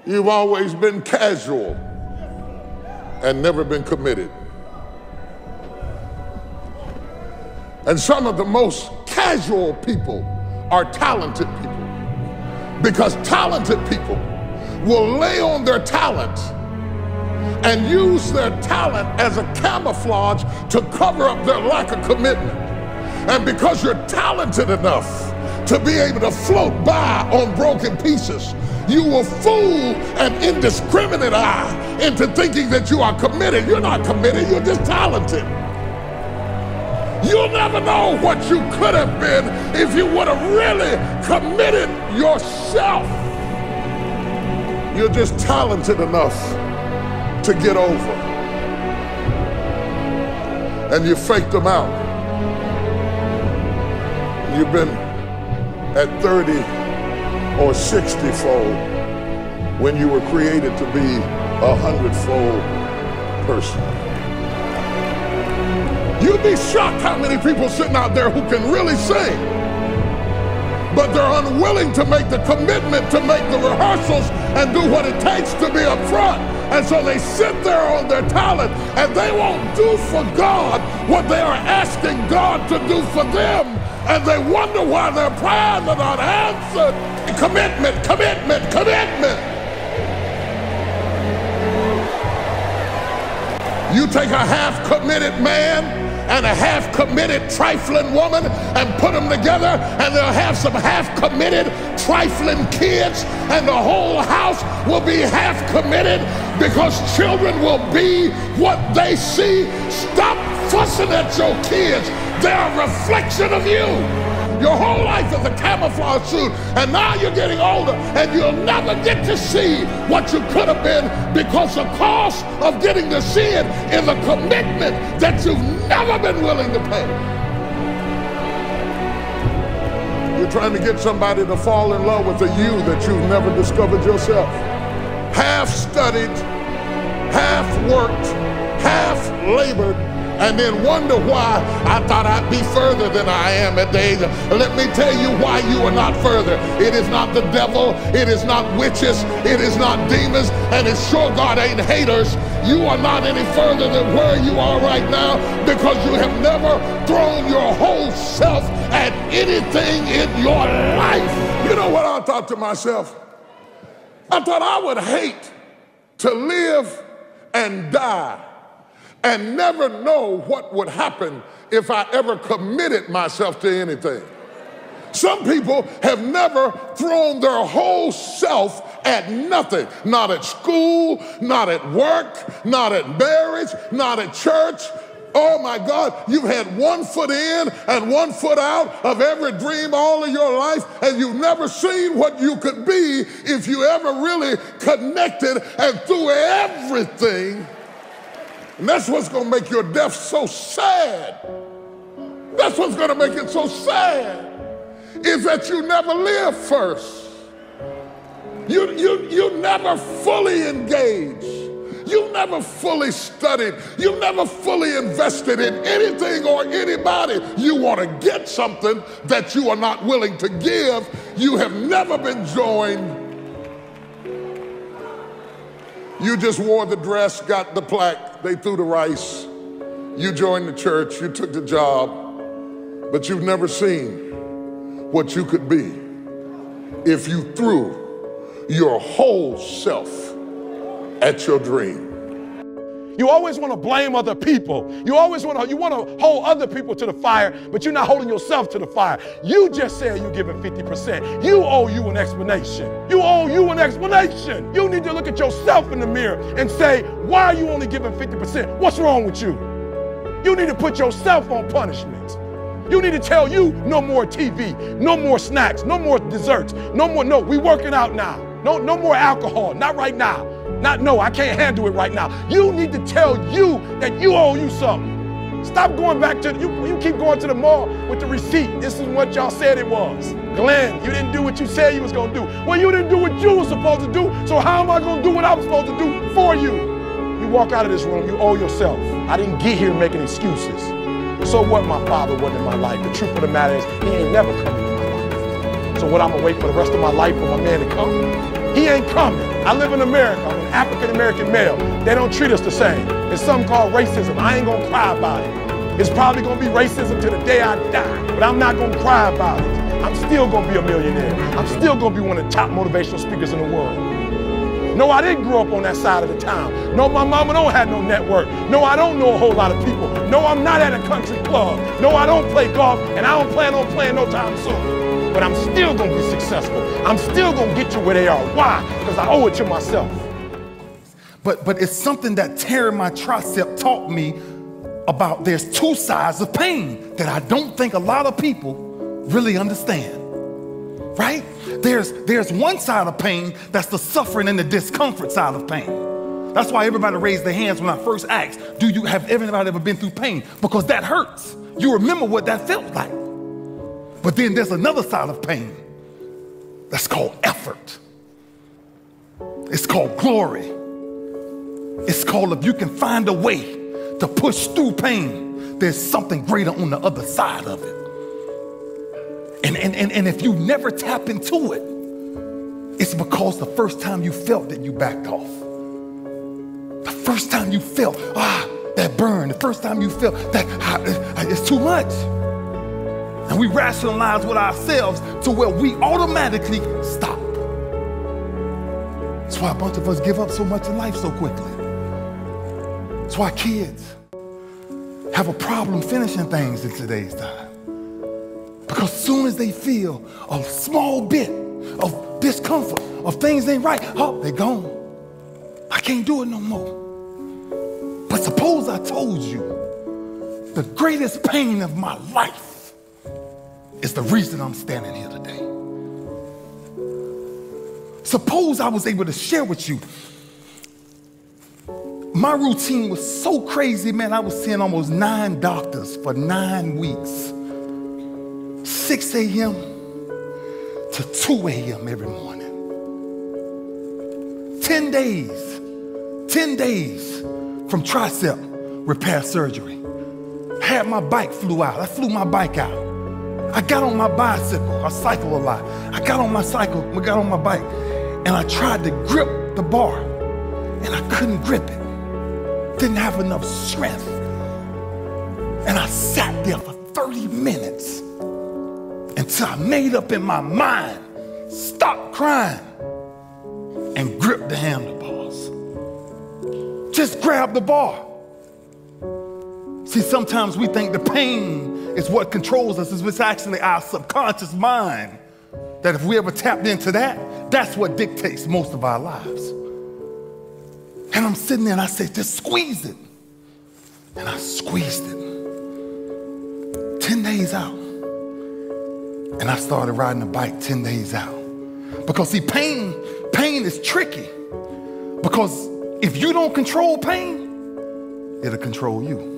You've always been casual and never been committed. And some of the most casual people are talented people, because talented people will lay on their talent and use their talent as a camouflage to cover up their lack of commitment. And because you're talented enough to be able to float by on broken pieces, you will fool an indiscriminate eye into thinking that you are committed. You're not committed, you're just talented. You'll never know what you could have been if you would have really committed yourself. You're just talented enough to get over. And you faked them out. You've been at 30 or 60-fold when you were created to be a 100-fold person. You'd be shocked how many people sitting out there who can really sing, but they're unwilling to make the commitment to make the rehearsals and do what it takes to be up front. And so they sit there on their talent and they won't do for God what they are asking God to do for them. And they wonder why their prayers are not answered. Commitment, commitment, commitment. You take a half-committed man and a half-committed trifling woman and put them together, and they'll have some half-committed trifling kids, and the whole house will be half-committed because children will be what they see. Stop fussing at your kids. They're a reflection of you. Your whole life is a camouflage suit, and now you're getting older and you'll never get to see what you could have been, because the cost of getting to see it is a commitment that you've never been willing to pay. You're trying to get somebody to fall in love with a you that you've never discovered yourself. Half studied, half worked, half labored, and then wonder why I thought I'd be further than I am at the age of. Let me tell you why you are not further. It is not the devil, it is not witches, it is not demons, and it's sure God ain't haters. You are not any further than where you are right now because you have never thrown your whole self at anything in your life. You know what I thought to myself? I thought I would hate to live and die and never know what would happen if I ever committed myself to anything. Some people have never thrown their whole self at nothing. Not at school, not at work, not at marriage, not at church. Oh my God, you've had 1 foot in and 1 foot out of every dream all of your life, and you've never seen what you could be if you ever really connected and threw everything. And that's what's going to make your death so sad. That's what's going to make it so sad, is that you never lived first. You never fully engaged. You never fully studied. You never fully invested in anything or anybody. You want to get something that you are not willing to give. You have never been joined. You just wore the dress, got the plaque, they threw the rice. You joined the church, you took the job, but you've never seen what you could be if you threw your whole self at your dream. You always want to blame other people. You always want to hold other people to the fire, but you're not holding yourself to the fire. You just said you're giving 50%. You owe you an explanation. You owe you an explanation. You need to look at yourself in the mirror and say, why are you only giving 50%? What's wrong with you? You need to put yourself on punishment. You need to tell you no more TV, no more snacks, no more desserts, no, we working out now. No more alcohol, not right now. No, I can't handle it right now. You need to tell you that you owe you something. Stop going back to, you keep going to the mall with the receipt. This is what y'all said it was. Glenn, you didn't do what you said you was gonna do. Well, you didn't do what you were supposed to do, so how am I gonna do what I was supposed to do for you? You walk out of this room, you owe yourself. I didn't get here making excuses. So what, my father wasn't in my life. The truth of the matter is, he ain't never come into my life. So what, I'm gonna wait for the rest of my life for my man to come? He ain't coming. I live in America. I'm an African-American male. They don't treat us the same. It's something called racism. I ain't gonna cry about it. It's probably gonna be racism to the day I die, but I'm not gonna cry about it. I'm still gonna be a millionaire. I'm still gonna be one of the top motivational speakers in the world. No, I didn't grow up on that side of the town. No, my mama don't have no network. No, I don't know a whole lot of people. No, I'm not at a country club. No, I don't play golf, and I don't plan on playing no time soon. But I'm still gonna be successful. I'm still gonna get you where they are. Why? Because I owe it to myself. But it's something that tearing my tricep taught me about there's two sides of pain that I don't think a lot of people really understand, right? There's one side of pain that's the suffering and the discomfort side of pain. That's why everybody raised their hands when I first asked, have everybody ever been through pain? Because that hurts. You remember what that felt like. But then there's another side of pain that's called effort. It's called glory. It's called if you can find a way to push through pain, there's something greater on the other side of it. And if you never tap into it, it's because the first time you felt it, you backed off. The first time you felt, that burn, the first time you felt that it's too much. And we rationalize with ourselves to where we automatically stop. That's why a bunch of us give up so much in life so quickly. That's why kids have a problem finishing things in today's time. Because as soon as they feel a small bit of discomfort, of things ain't right, they're gone. I can't do it no more. But suppose I told you the greatest pain of my life is the reason I'm standing here today. Suppose I was able to share with you. My routine was so crazy, man. I was seeing almost 9 doctors for 9 weeks. 6 a.m. to 2 a.m. every morning. 10 days from tricep repair surgery. Had my bike flew out. I flew my bike out. I got on my bicycle. I cycle a lot. I got on my bike, and I tried to grip the bar, and I couldn't grip it. Didn't have enough strength. And I sat there for 30 minutes until I made up in my mind, stop crying, and grip the handlebars. Just grab the bar. See, sometimes we think the pain is what controls us. It's actually our subconscious mind that if we ever tapped into that, that's what dictates most of our lives. And I'm sitting there and I said, just squeeze it. And I squeezed it. 10 days out. And I started riding a bike 10 days out. Because see, pain is tricky. Because if you don't control pain, it'll control you.